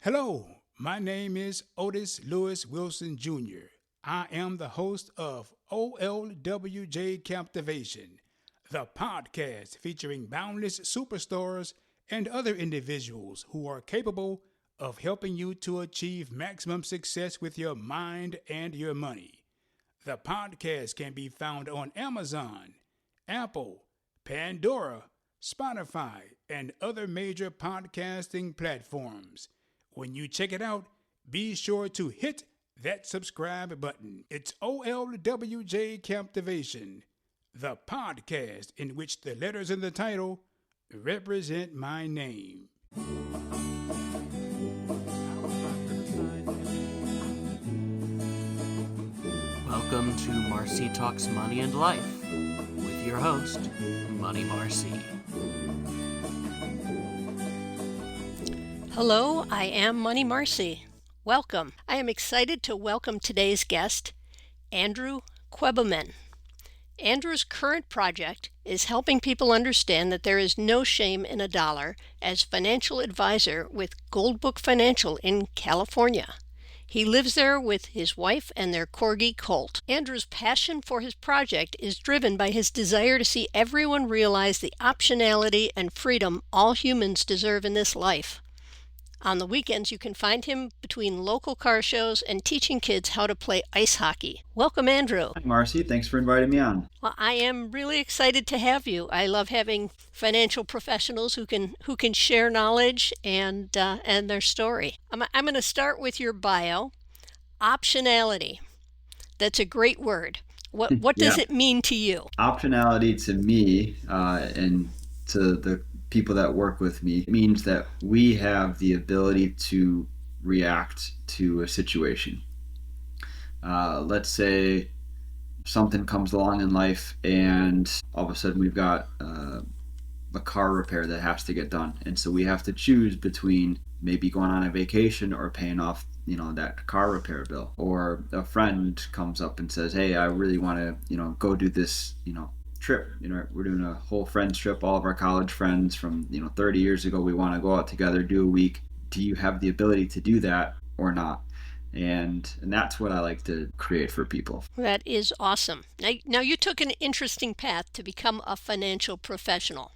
Hello, my name is Otis Lewis Wilson Jr. I am the host of OLWJ Captivation, the podcast featuring boundless superstars and other individuals who are capable of helping you to achieve maximum success with your mind and your money. The podcast can be found on Amazon, Apple, Pandora, Spotify, and other major podcasting platforms. When you check it out, be sure to hit that subscribe button. It's OLWJ Captivation, the podcast in which the letters in the title represent my name. Welcome to Marci Talks Money and Life with your host, Money Marci. Hello, I am Money Marci. Welcome. I am excited to welcome today's guest, Andrew Quebbemann. Andrew's current project is helping people understand that there is no shame in a dollar as financial advisor with Gold Book Financial in California. He lives there with his wife and their corgi colt. Andrew's passion for his project is driven by his desire to see everyone realize the optionality and freedom all humans deserve in this life. On the weekends, you can find him between local car shows and teaching kids how to play ice hockey. Welcome, Andrew. Hi, Marci. Thanks for inviting me on. Well, I am really excited to have you. I love having financial professionals who can share knowledge and their story. I'm going to start with your bio. Optionality. That's a great word. What does it mean to you? Optionality to me and to the people that work with me means that we have the ability to react to a situation. Let's say something comes along in life and all of a sudden we've got a car repair that has to get done. And so we have to choose between maybe going on a vacation or paying off that car repair bill. Or a friend comes up and says, hey, I really want to go do this trip. We're doing a whole friends trip, all of our college friends from 30 years ago. We want to go out together, do a week. Do you have the ability to do that or not? And that's what I like to create for people. That is awesome. Now you took an interesting path to become a financial professional.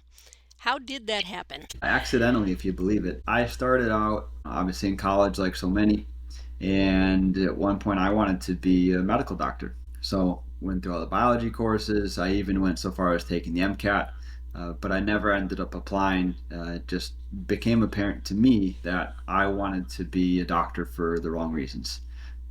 How did that happen? Accidentally, if you believe it. I started out obviously in college like so many, and at one point I wanted to be a medical doctor. So went through all the biology courses. I even went so far as taking the MCAT, but I never ended up applying. It just became apparent to me that I wanted to be a doctor for the wrong reasons,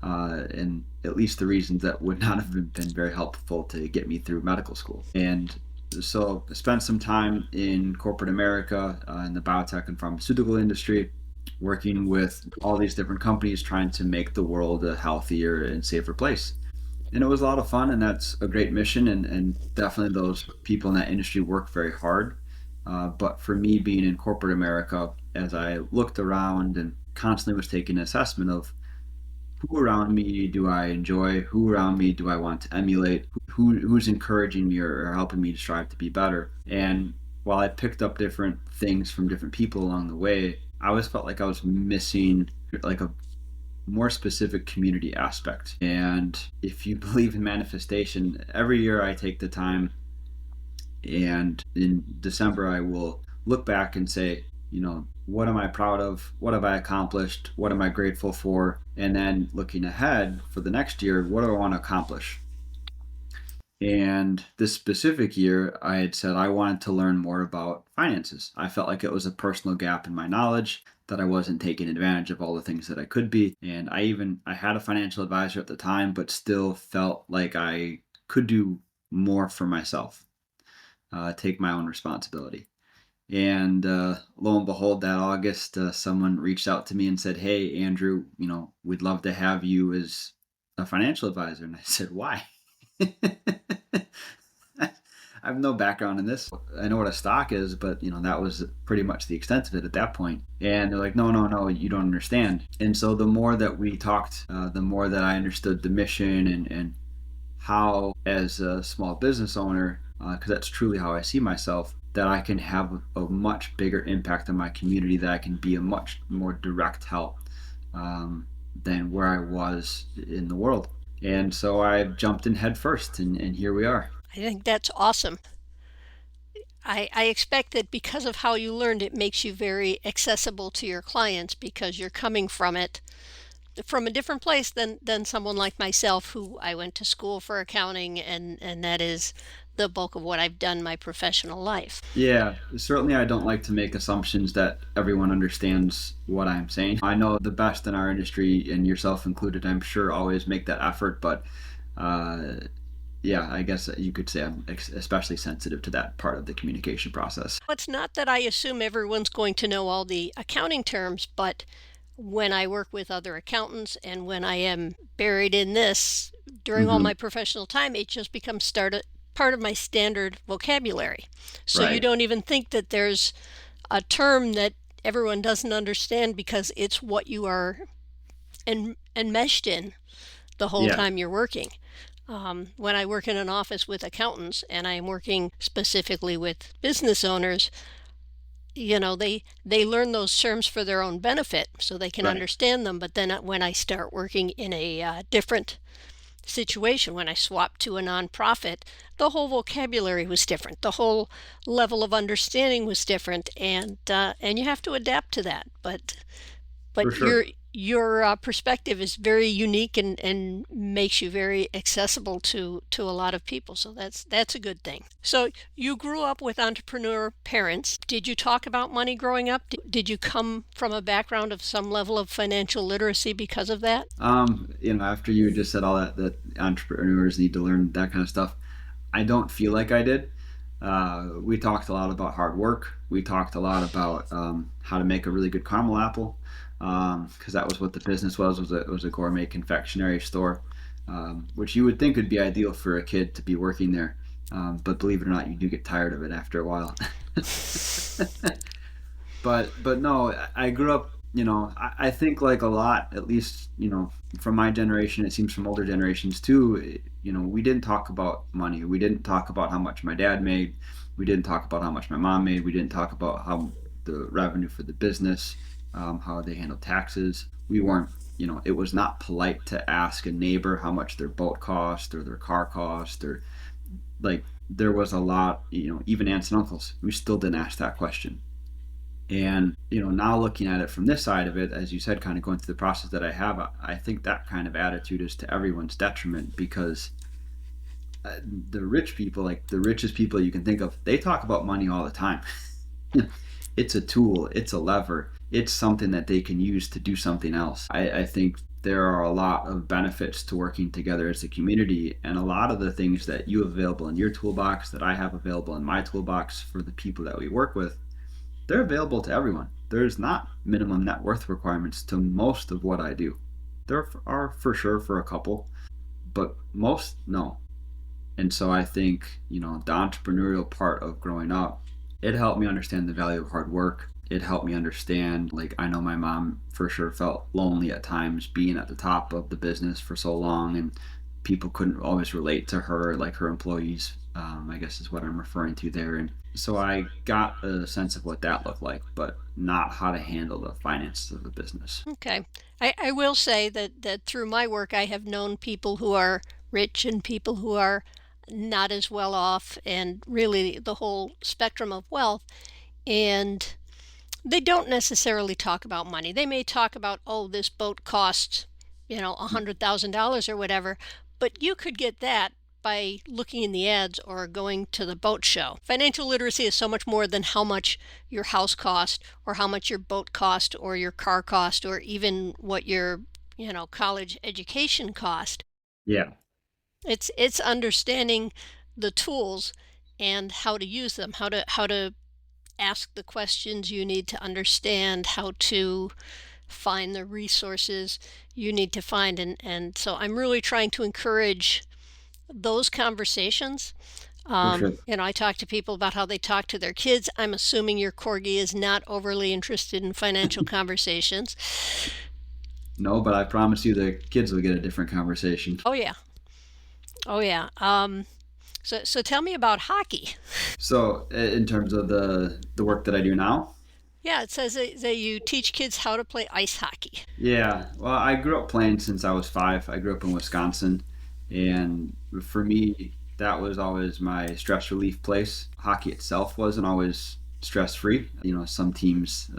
and at least the reasons that would not have been very helpful to get me through medical school. And so I spent some time in corporate America, in the biotech and pharmaceutical industry, working with all these different companies trying to make the world a healthier and safer place. And it was a lot of fun, and that's a great mission, and definitely those people in that industry work very hard. But for me, being in corporate America, as I looked around and constantly was taking an assessment of who around me do I enjoy, who around me do I want to emulate, who's encouraging me or helping me to strive to be better. And while I picked up different things from different people along the way, I always felt like I was missing like a more specific community aspect. And if you believe in manifestation, every year I take the time, and in December I will look back and say, what am I proud of? What have I accomplished? What am I grateful for? And then looking ahead for the next year, what do I want to accomplish? And this specific year, I had said I wanted to learn more about finances. I felt like it was a personal gap in my knowledge, that I wasn't taking advantage of all the things that I could be. And I had a financial advisor at the time, but still felt like I could do more for myself, take my own responsibility. And lo and behold, that August, someone reached out to me and said, hey, Andrew, we'd love to have you as a financial advisor. And I said, why? I have no background in this. I know what a stock is, but that was pretty much the extent of it at that point. And they're like, no, you don't understand. And so the more that we talked, the more that I understood the mission and how, as a small business owner, because that's truly how I see myself, that I can have a much bigger impact on my community, that I can be a much more direct help. than where I was in the world. And so I jumped in head first, and here we are. I think that's awesome. I expect that because of how you learned, it makes you very accessible to your clients because you're coming from it from a different place than someone like myself, who I went to school for accounting, and that is the bulk of what I've done my professional life. Yeah, certainly I don't like to make assumptions that everyone understands what I'm saying. I know the best in our industry, and yourself included, I'm sure, always make that effort, but uh, yeah, I guess you could say I'm especially sensitive to that part of the communication process. It's not that I assume everyone's going to know all the accounting terms, but when I work with other accountants and when I am buried in this during all Hmm. my professional time, it just becomes part of my standard vocabulary. So you Right. don't even think that there's a term that everyone doesn't understand because it's what you are enmeshed in the whole Yeah. time you're working. When I work in an office with accountants and I'm working specifically with business owners, they learn those terms for their own benefit so they can Right. understand them. But then when I start working in a different situation, when I swapped to a nonprofit, the whole vocabulary was different. The whole level of understanding was different, and you have to adapt to that. But For sure. your perspective is very unique and makes you very accessible to a lot of people. So that's a good thing. So you grew up with entrepreneur parents. Did you talk about money growing up? Did you come from a background of some level of financial literacy because of that? After you just said all that entrepreneurs need to learn that kind of stuff, I don't feel like I did. We talked a lot about hard work. We talked a lot about how to make a really good caramel apple, because that was what the business was a gourmet confectionery store, which you would think would be ideal for a kid to be working there. But believe it or not, you do get tired of it after a while. But no, I grew up. I think like a lot, at least from my generation. It seems from older generations too. We didn't talk about money. We didn't talk about how much my dad made. We didn't talk about how much my mom made. We didn't talk about how the revenue for the business, how they handled taxes. We weren't. It was not polite to ask a neighbor how much their boat cost or their car cost, or like there was a lot. Even aunts and uncles, we still didn't ask that question. And now looking at it from this side of it, as you said, kind of going through the process that I have, I think that kind of attitude is to everyone's detriment, because the rich people, like the richest people you can think of, they talk about money all the time. It's a tool, it's a lever, it's something that they can use to do something else. I think there are a lot of benefits to working together as a community, and a lot of the things that you have available in your toolbox, that I have available in my toolbox for the people that we work with, they're available to everyone. There's not minimum net worth requirements to most of what I do. There are for sure for a couple, but most no. And so I think, the entrepreneurial part of growing up, it helped me understand the value of hard work. It helped me understand, like, I know my mom for sure felt lonely at times being at the top of the business for so long, and people couldn't always relate to her, like her employees, I guess is what I'm referring to there. And so I got a sense of what that looked like, but not how to handle the finances of the business. Okay. I will say that through my work, I have known people who are rich and people who are not as well off, and really the whole spectrum of wealth. And they don't necessarily talk about money. They may talk about, oh, this boat costs, $100,000 or whatever, but you could get that by looking in the ads or going to the boat show. Financial literacy is so much more than how much your house cost or how much your boat cost or your car cost or even what your, college education cost. Yeah, It's understanding the tools and how to use them, how to ask the questions you need to understand, how to find the resources you need to find. And so I'm really trying to encourage those conversations. for sure. I talk to people about how they talk to their kids. I'm assuming your corgi is not overly interested in financial conversations. No, but I promise you the kids will get a different conversation. Oh, yeah. Oh, yeah. So tell me about hockey. So, in terms of the work that I do now, Yeah, it says that you teach kids how to play ice hockey. Yeah, well, I grew up playing since I was 5. I grew up in Wisconsin, and for me, that was always my stress relief place. Hockey itself wasn't always stress free. Some teams,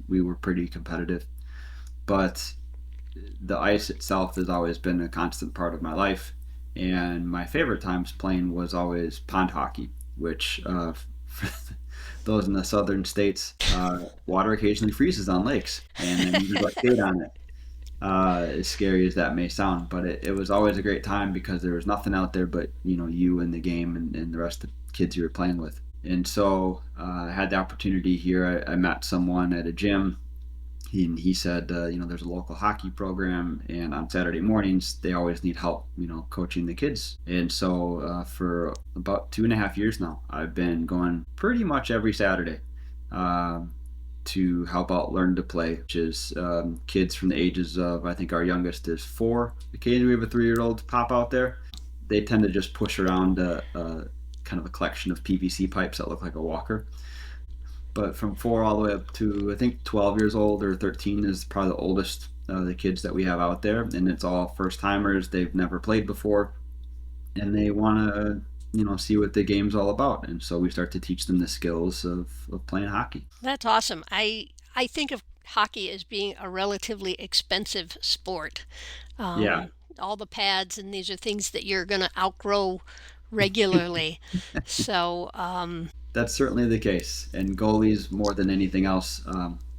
we were pretty competitive, but the ice itself has always been a constant part of my life. And my favorite times playing was always pond hockey, which for those in the southern states, water occasionally freezes on lakes, and then you just like skate on it. As scary as that may sound, but it was always a great time because there was nothing out there but you and the game and the rest of the kids you were playing with. And so I had the opportunity here. I met someone at a gym. He said, there's a local hockey program, and on Saturday mornings they always need help, coaching the kids. And so for about 2.5 years now, I've been going pretty much every Saturday to help out Learn to Play, which is kids from the ages of, I think our youngest is 4. Occasionally we have a 3-year-old pop out there. They tend to just push around kind of a collection of PVC pipes that look like a walker. But from 4 all the way up to, I think, 12 years old or 13 is probably the oldest of the kids that we have out there. And it's all first timers. They've never played before, and they want to see what the game's all about. And so we start to teach them the skills of playing hockey. That's awesome. I think of hockey as being a relatively expensive sport. Yeah. All the pads, and these are things that you're going to outgrow regularly. So That's certainly the case, and goalies more than anything else.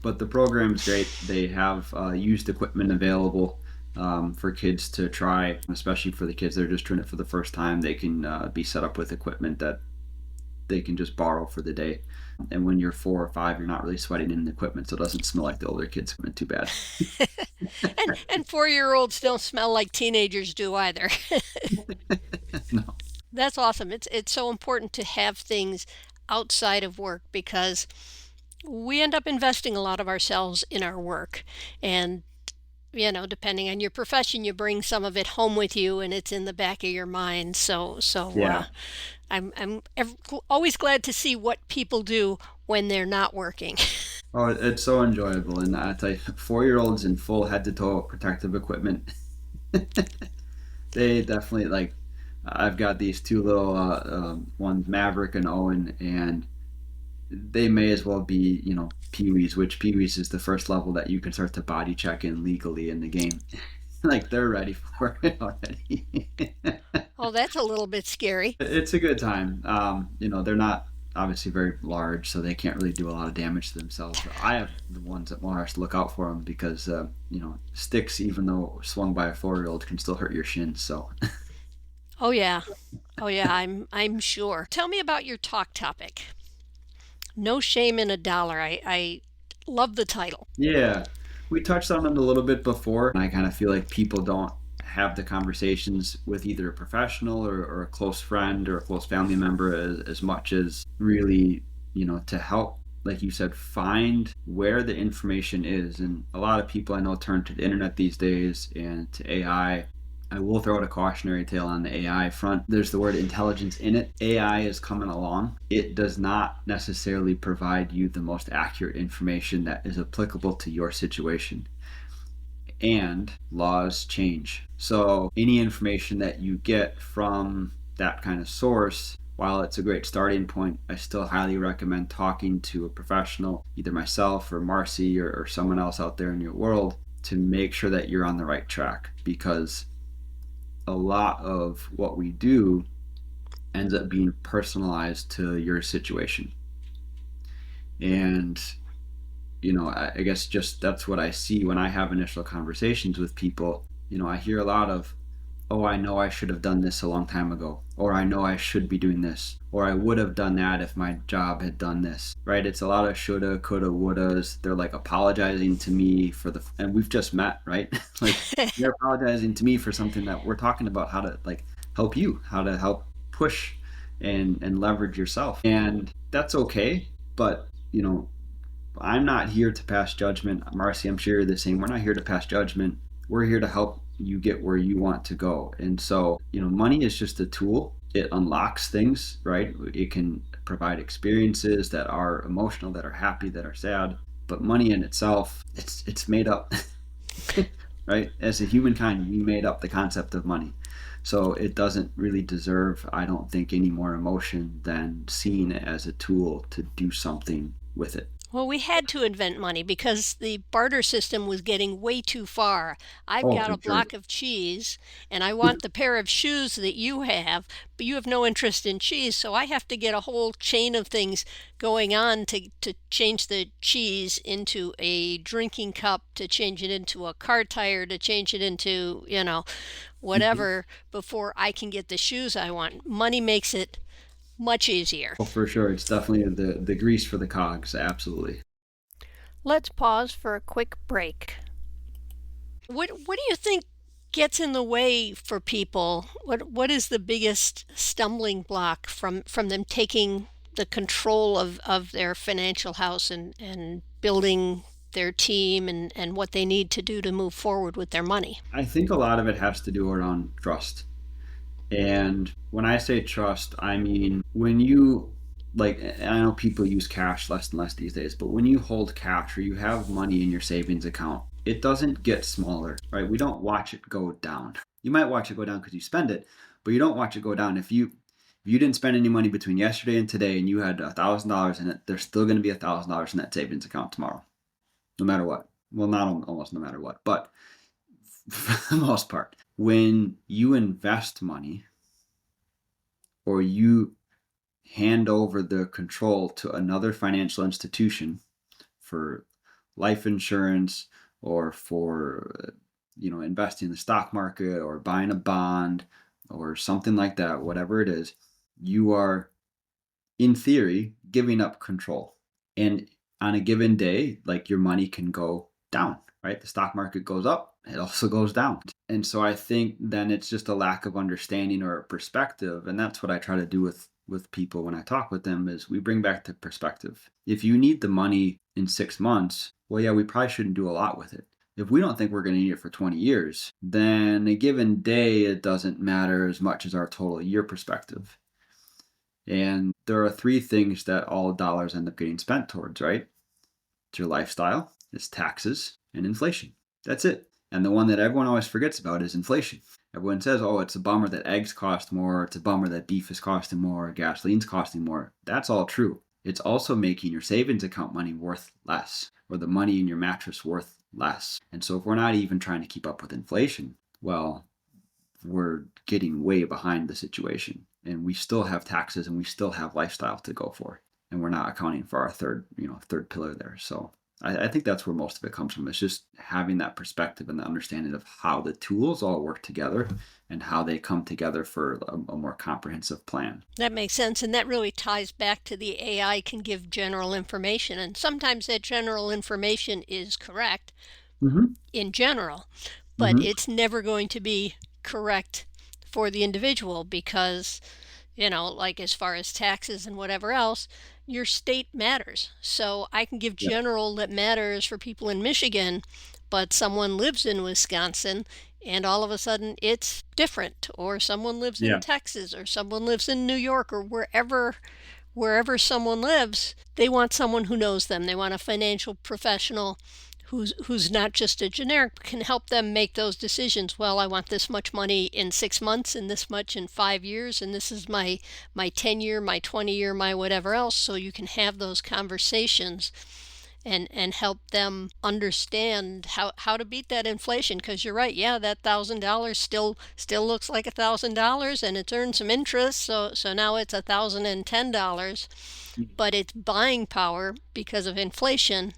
But the program's great. They have used equipment available for kids to try, especially for the kids that are just doing it for the first time. They can be set up with equipment that they can just borrow for the day. And when you're 4 or 5, you're not really sweating in the equipment, so it doesn't smell like the older kids' equipment too bad. and 4-year-olds don't smell like teenagers do either. No. That's awesome. It's so important to have things outside of work because we end up investing a lot of ourselves in our work. And depending on your profession, you bring some of it home with you, and it's in the back of your mind. So Yeah. I'm always glad to see what people do when they're not working. Oh, it's so enjoyable. And I tell you, 4-year-olds in full head-to-toe protective equipment, they definitely I've got these 2 little ones, Maverick and Owen, and they may as well be, peewees, which peewees is the first level that you can start to body check in legally in the game. They're ready for it already. Oh, that's a little bit scary. It's a good time. They're not obviously very large, so they can't really do a lot of damage to themselves. But I have the ones that more has to look out for them because, sticks, even though swung by a 4-year-old, can still hurt your shins. So. Oh yeah, I'm sure. Tell me about your talk topic. No shame in a dollar. I love the title. Yeah, we touched on it a little bit before. I kind of feel like people don't have the conversations with either a professional or a close friend or a close family member as much as really, to help, like you said, find where the information is. And a lot of people I know turn to the internet these days and to AI. I will throw out a cautionary tale on the AI front. There's the word intelligence in it. AI is coming along. It does not necessarily provide you the most accurate information that is applicable to your situation. And laws change. So any information that you get from that kind of source, while it's a great starting point, I still highly recommend talking to a professional, either myself or Marci or someone else out there in your world, to make sure that you're on the right track, because a lot of what we do ends up being personalized to your situation. And I guess just that's what I see when I have initial conversations with people. I hear a lot of, oh, I know I should have done this a long time ago, or I know I should be doing this, or I would have done that if my job had done this, right? It's a lot of shoulda, coulda, wouldas. They're apologizing to me and we've just met, right? They're apologizing to me for something that we're talking about, how to help you, how to help push and leverage yourself. And that's okay, but I'm not here to pass judgment. Marci, I'm sure you're the same. We're not here to pass judgment. We're here to help you get where you want to go. And so, money is just a tool. It unlocks things, right? It can provide experiences that are emotional, that are happy, that are sad. But money in itself, it's made up, right? As a humankind, we made up the concept of money. So it doesn't really deserve, I don't think, any more emotion than seeing it as a tool to do something with it. Well, we had to invent money because the barter system was getting way too far. I've Oh, got for a sure. block of cheese and I want the pair of shoes that you have, but you have no interest in cheese, so I have to get a whole chain of things going on to change the cheese into a drinking cup, to change it into a car tire, to change it into, whatever, before I can get the shoes I want. Money makes it much easier. Oh, for sure. It's definitely the grease for the cogs. Absolutely. Let's pause for a quick break. What do you think gets in the way for people? What is the biggest stumbling block from them taking the control of their financial house and building their team and what they need to do to move forward with their money? I think a lot of it has to do around trust. And when I say trust, I mean when you, like, I know people use cash less and less these days, but when you hold cash or you have money in your savings account, it doesn't get smaller, right? We don't watch it go down. You might watch it go down because you spend it, but you don't watch it go down. If you didn't spend any money between yesterday and today and you had $1,000 in it, there's still going to be $1,000 in that savings account tomorrow, no matter what. Well, not almost no matter what, but for the most part. When you invest money or you hand over the control to another financial institution for life insurance or for investing in the stock market or buying a bond or something like that, whatever it is, you are in theory giving up control. And on a given day, like, your money can go down, right? The stock market goes up, it also goes down. And so I think then it's just a lack of understanding or perspective. And that's what I try to do with people when I talk with them, is we bring back the perspective. If you need the money in 6 months, well, yeah, we probably shouldn't do a lot with it. If we don't think we're going to need it for 20 years, then a given day, it doesn't matter as much as our total year perspective. And there are 3 things that all dollars end up getting spent towards, right? It's your lifestyle, it's taxes, and inflation. That's it. And the one that everyone always forgets about is inflation. Everyone says, oh, it's a bummer that eggs cost more, it's a bummer that beef is costing more, gasoline's costing more. That's all true. It's also making your savings account money worth less, or the money in your mattress worth less. And so if we're not even trying to keep up with inflation, well, we're getting way behind the situation. And we still have taxes and we still have lifestyle to go for. And we're not accounting for our third pillar there. So I think that's where most of it comes from. It's just having that perspective and the understanding of how the tools all work together and how they come together for a more comprehensive plan. That makes sense, and that really ties back to the AI can give general information, and sometimes that general information is correct in general, but it's never going to be correct for the individual because, like as far as taxes and whatever else, your state matters. So I can give general that matters for people in Michigan, but someone lives in Wisconsin and all of a sudden it's different, or someone lives in Texas, or someone lives in New York, or wherever someone lives, they want someone who knows them. They want a financial professional who's not just a generic, can help them make those decisions. Well, I want this much money in 6 months and this much in 5 years, and this is my 10-year, my 20-year, my whatever else. So you can have those conversations and help them understand how to beat that inflation. Because you're right, yeah, that $1,000 still looks like $1,000, and it's earned some interest. So now it's $1,010, but its buying power because of inflation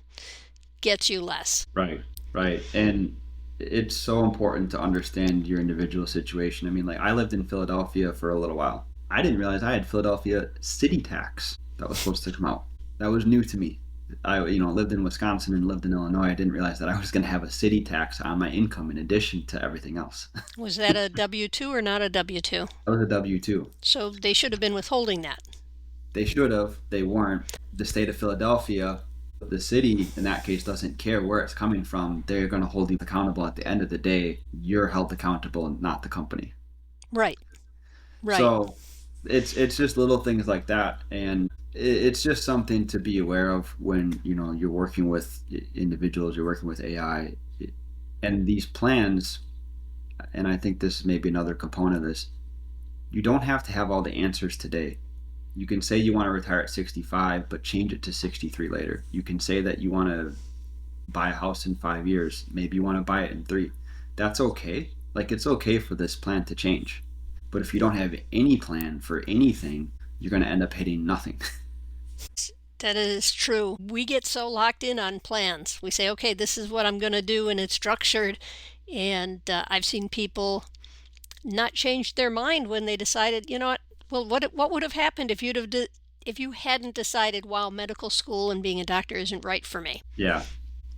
gets you less. Right. And it's so important to understand your individual situation. I mean, like, I lived in Philadelphia for a little while. I didn't realize I had Philadelphia city tax that was supposed to come out. That was new to me. I lived in Wisconsin and lived in Illinois. I didn't realize that I was going to have a city tax on my income in addition to everything else. Was that a W-2 or not a W-2? That was a W-2. So they should have been withholding that. They should have. They weren't. The state of Philadelphia, the city in that case, doesn't care where it's coming from. They're going to hold you accountable. At the end of the day, you're held accountable and not the company. Right. So it's just little things like that. And it's just something to be aware of when, you're working with individuals, you're working with AI, and these plans. And I think this may be another component of this. You don't have to have all the answers today. You can say you want to retire at 65, but change it to 63 later. You can say that you want to buy a house in 5 years. Maybe you want to buy it in 3. That's okay. Like, it's okay for this plan to change. But if you don't have any plan for anything, you're going to end up hitting nothing. That is true. We get so locked in on plans. We say, okay, this is what I'm going to do, and it's structured. And I've seen people not change their mind when they decided, you know what? Well, what would have happened if if you hadn't decided, wow, medical school and being a doctor isn't right for me? Yeah.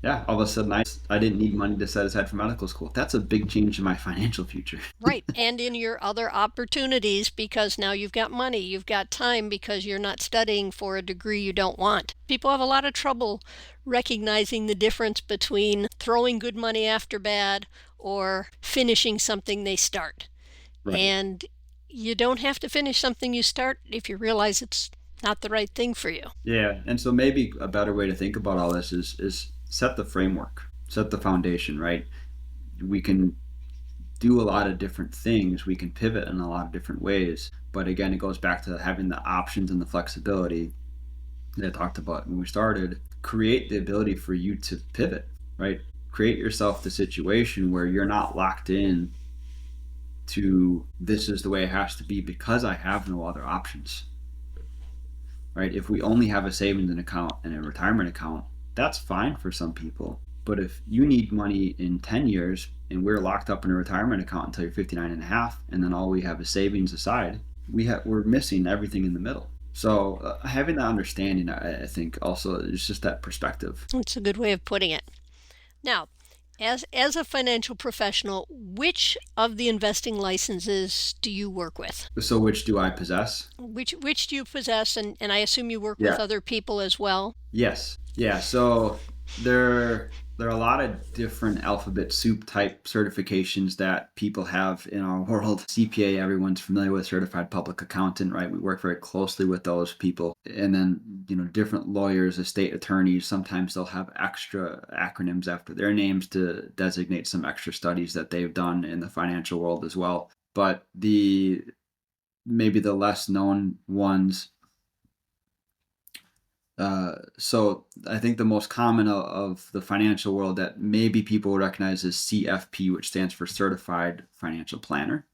Yeah. All of a sudden, I didn't need money to set aside for medical school. That's a big change in my financial future. Right. And in your other opportunities, because now you've got money, you've got time because you're not studying for a degree you don't want. People have a lot of trouble recognizing the difference between throwing good money after bad or finishing something they start. Right. And you don't have to finish something you start if you realize it's not the right thing for you. Yeah. And so maybe a better way to think about all this is set the framework, set the foundation, right? We can do a lot of different things. We can pivot in a lot of different ways. But again, it goes back to having the options and the flexibility that I talked about when we started. Create the ability for you to pivot, right? Create yourself the situation where you're not locked in to this is the way it has to be because I have no other options, right? If we only have a savings account and a retirement account, that's fine for some people. But if you need money in 10 years and we're locked up in a retirement account until you're 59 and a half, and then all we have is savings aside, we're missing everything in the middle. So having that understanding, I think also is just that perspective. It's a good way of putting it. Now, as a financial professional, which of the investing licenses do you work with? So which do I possess? Which do you possess? And I assume you work with other people as well? Yes. Yeah. So there are a lot of different alphabet soup type certifications that people have in our world. CPA, everyone's familiar with, certified public accountant, right? We work very closely with those people. And then, different lawyers, estate attorneys, sometimes they'll have extra acronyms after their names to designate some extra studies that they've done in the financial world as well. But maybe the less known ones, so I think the most common of the financial world that maybe people would recognize is CFP, which stands for Certified Financial Planner.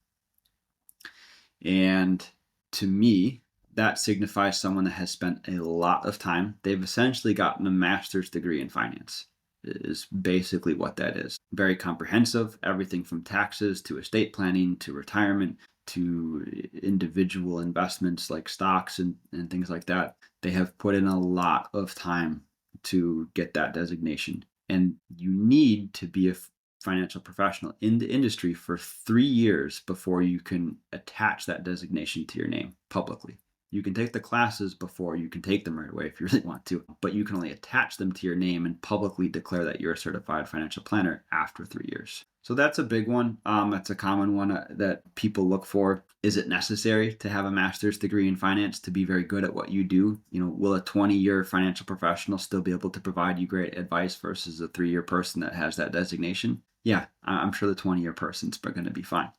And to me, that signifies someone that has spent a lot of time. They've essentially gotten a master's degree in finance, is basically what that is. Very comprehensive, everything from taxes to estate planning to retirement to individual investments like stocks and things like that. They have put in a lot of time to get that designation. And you need to be a financial professional in the industry for 3 years before you can attach that designation to your name publicly. You can take the classes before, you can take them right away if you really want to, but you can only attach them to your name and publicly declare that you're a certified financial planner after 3 years. So that's a big one. That's a common one that people look for. Is it necessary to have a master's degree in finance to be very good at what you do? Will a 20-year financial professional still be able to provide you great advice versus a 3-year person that has that designation? Yeah, I'm sure the 20-year person's going to be fine.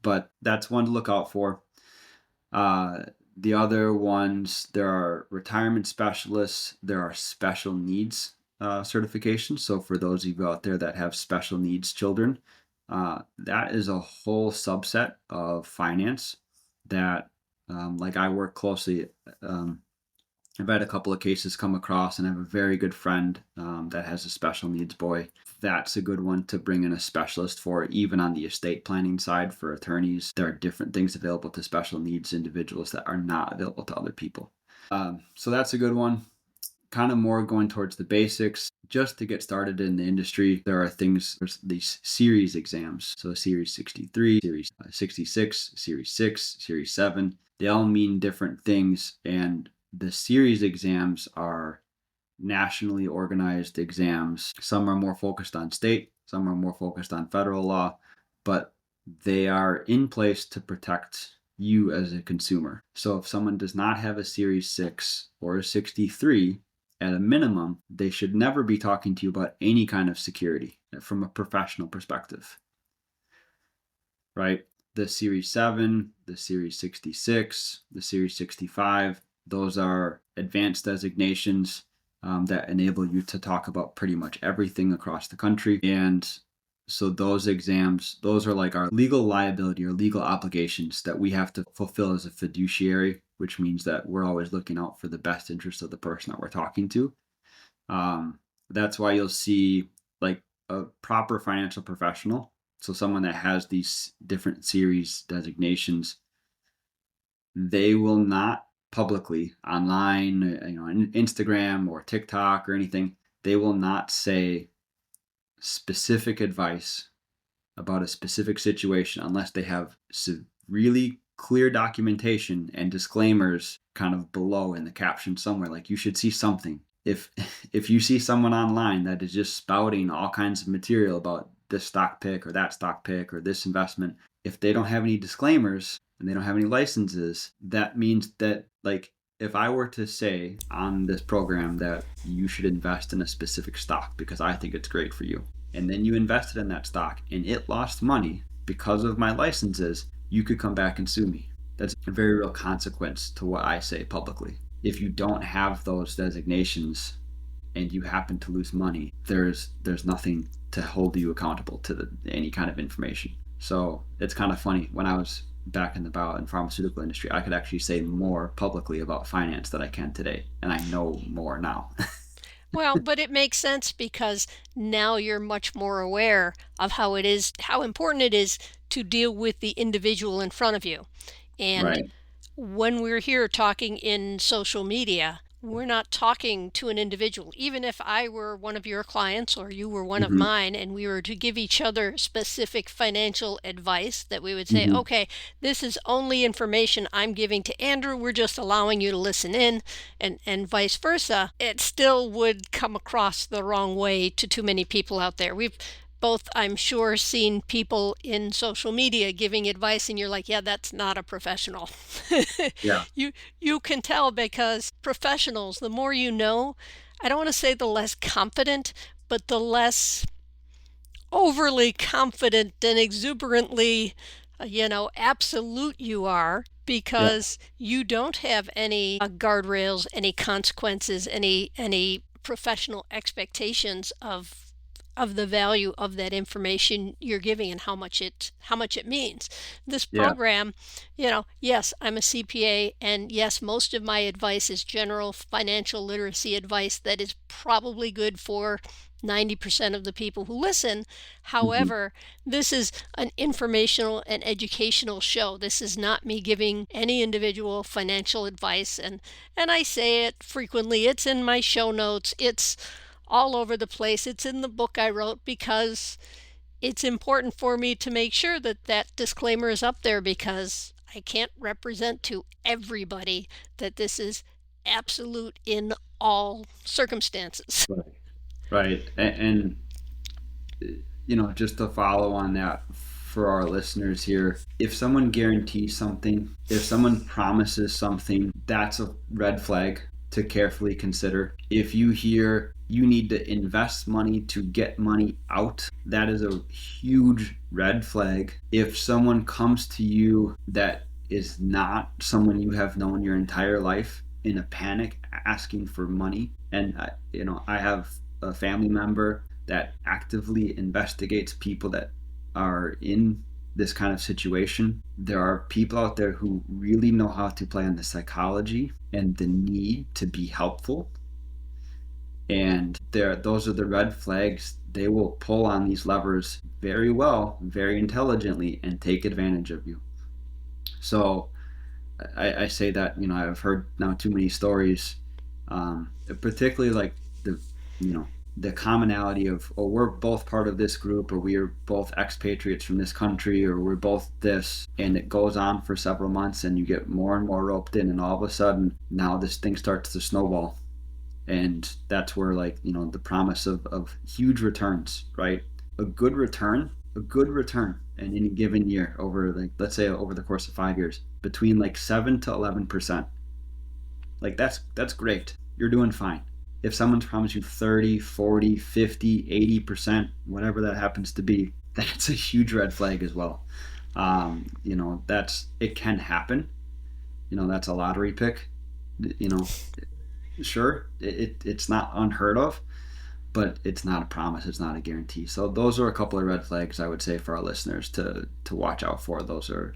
But that's one to look out for. The other ones, there are retirement specialists, there are special needs certifications. So for those of you out there that have special needs children, that is a whole subset of finance that, like I work closely. I've had a couple of cases come across, and I have a very good friend that has a special needs boy. That's a good one to bring in a specialist for, even on the estate planning side for attorneys. There are different things available to special needs individuals that are not available to other people. So that's a good one. Kind of more going towards the basics. Just to get started in the industry, there's these series exams. So Series 63, Series 66, Series 6, Series 7. They all mean different things, and the series exams are nationally organized exams. Some are more focused on state, some are more focused on federal law, but they are in place to protect you as a consumer. So if someone does not have a Series 6 or a 63, at a minimum, they should never be talking to you about any kind of security from a professional perspective, right? The Series 7, the Series 66, the Series 65, those are advanced designations that enable you to talk about pretty much everything across the country. And so those exams, those are like our legal liability or legal obligations that we have to fulfill as a fiduciary, which means that we're always looking out for the best interest of the person that we're talking to. That's why you'll see like a proper financial professional. So someone that has these different series designations, they will not publicly online, on Instagram or TikTok or anything, they will not say specific advice about a specific situation unless they have really clear documentation and disclaimers kind of below in the caption somewhere. Like you should see something. If you see someone online that is just spouting all kinds of material about this stock pick or that stock pick or this investment, if they don't have any disclaimers and they don't have any licenses, that means that, like, if I were to say on this program that you should invest in a specific stock because I think it's great for you, and then you invested in that stock and it lost money because of my licenses, you could come back and sue me. That's a very real consequence to what I say publicly. If you don't have those designations and you happen to lose money, there's nothing to hold you accountable to any kind of information. So it's kind of funny. When I was back in the bio and pharmaceutical industry, I could actually say more publicly about finance than I can today, and I know more now. Well, but it makes sense because now you're much more aware of how important it is to deal with the individual in front of you. And Right. when we're here talking in social media, we're not talking to an individual. Even if I were one of your clients or you were one of Mm-hmm. mine and we were to give each other specific financial advice, that we would say, Mm-hmm. okay, this is only information I'm giving to Andrew. We're just allowing you to listen in, and vice versa. It still would come across the wrong way to too many people out there. We've both, I'm sure, seen people in social media giving advice and you're like, yeah, that's not a professional. Yeah. You can tell because professionals, the more you know, I don't want to say the less confident, but the less overly confident and exuberantly, absolute you are, because you don't have any guardrails, any consequences, any professional expectations of the value of that information you're giving and how much it means. This program, yes, I'm a CPA, and yes, most of my advice is general financial literacy advice that is probably good for 90% of the people who listen. However, this is an informational and educational show. This is not me giving any individual financial advice, and I say it frequently. It's in my show notes. It's all over the place. It's in the book I wrote because it's important for me to make sure that that disclaimer is up there, because I can't represent to everybody that this is absolute in all circumstances. Right. And just to follow on that for our listeners here, if someone guarantees something, if someone promises something, that's a red flag to carefully consider. If you hear you need to invest money to get money out, that is a huge red flag. If someone comes to you that is not someone you have known your entire life in a panic asking for money, and I have a family member that actively investigates people that are in this kind of situation. There are people out there who really know how to play on the psychology and the need to be helpful. And those are the red flags. They will pull on these levers very well, very intelligently, and take advantage of you. So I say that, I've heard now too many stories, particularly like the commonality of, oh, we're both part of this group, or we are both expatriates from this country, or we're both this, and it goes on for several months and you get more and more roped in, and all of a sudden now this thing starts to snowball. And that's where, the promise of huge returns, right? A good return a good return in any given year over, like, let's say over the course of 5 years, between like 7 to 11%. Like that's great. You're doing fine. If someone's promised you 30, 40, 50, 80%, whatever that happens to be, that's a huge red flag as well. It can happen. That's a lottery pick. Sure, it's not unheard of, but it's not a promise. It's not a guarantee. So those are a couple of red flags I would say for our listeners to watch out for. Those are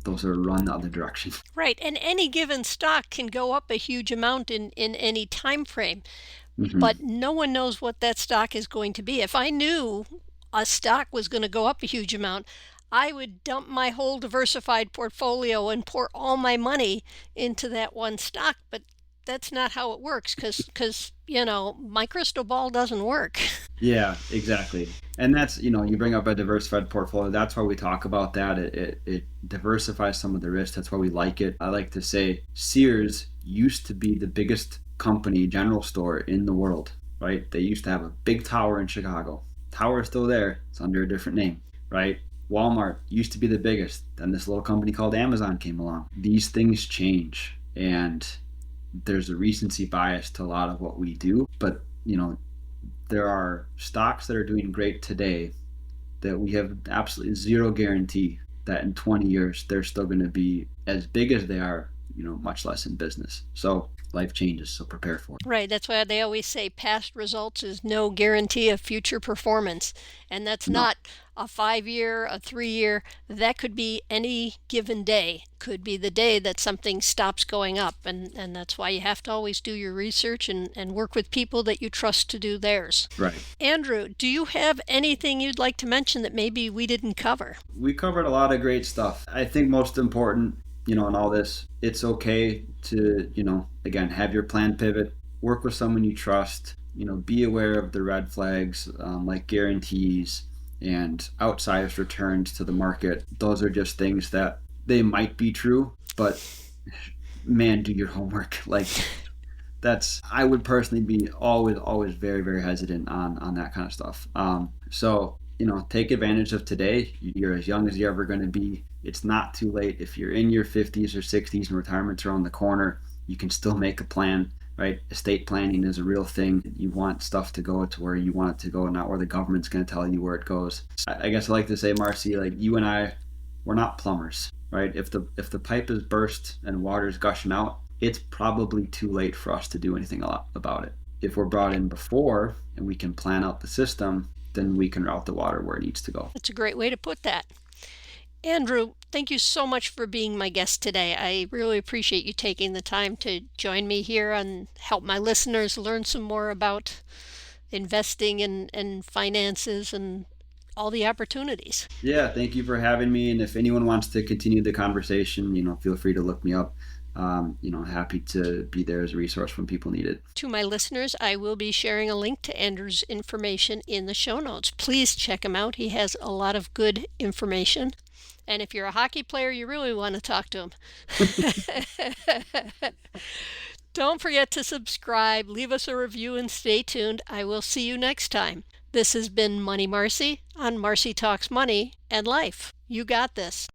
run the other direction. Right, and any given stock can go up a huge amount in any time frame, but no one knows what that stock is going to be. If I knew a stock was going to go up a huge amount, I would dump my whole diversified portfolio and pour all my money into that one stock, but that's not how it works because my crystal ball doesn't work. Yeah, exactly. And that's, you bring up a diversified portfolio. That's why we talk about that. It diversifies some of the risk. That's why we like it. I like to say Sears used to be the biggest company, general store in the world, right? They used to have a big tower in Chicago. Tower is still there. It's under a different name, right? Walmart used to be the biggest. Then this little company called Amazon came along. These things change, and there's a recency bias to a lot of what we do, but there are stocks that are doing great today that we have absolutely zero guarantee that in 20 years they're still going to be as big as they are, much less in business. So life changes, so prepare for it. Right, that's why they always say past results is no guarantee of future performance, and that's not a 5-year, a 3-year. That could be any given day. Could be the day that something stops going up, and that's why you have to always do your research and work with people that you trust to do theirs. Right. Andrew, do you have anything you'd like to mention that maybe we didn't cover? We covered a lot of great stuff. I think most important, in all this, it's okay to, again, have your plan pivot, work with someone you trust, be aware of the red flags, like guarantees and outsized returns to the market. Those are just things that they might be true, but man, do your homework. Like I would personally be always very, very hesitant on that kind of stuff. So, take advantage of today. You're as young as you're ever going to be. It's not too late. If you're in your 50s or 60s and retirement's around the corner, you can still make a plan, right? Estate planning is a real thing. You want stuff to go to where you want it to go, not where the government's going to tell you where it goes. I guess I like to say, Marci, like you and I, we're not plumbers, right? If the pipe is burst and water's gushing out, it's probably too late for us to do anything about it. If we're brought in before and we can plan out the system, then we can route the water where it needs to go. That's a great way to put that. Andrew, thank you so much for being my guest today. I really appreciate you taking the time to join me here and help my listeners learn some more about investing and finances and all the opportunities. Yeah, thank you for having me. And if anyone wants to continue the conversation, feel free to look me up. Happy to be there as a resource when people need it. To my listeners, I will be sharing a link to Andrew's information in the show notes. Please check him out. He has a lot of good information. And if you're a hockey player, you really want to talk to him. Don't forget to subscribe, leave us a review, and stay tuned. I will see you next time. This has been Money Marci on Marci Talks Money and Life. You got this.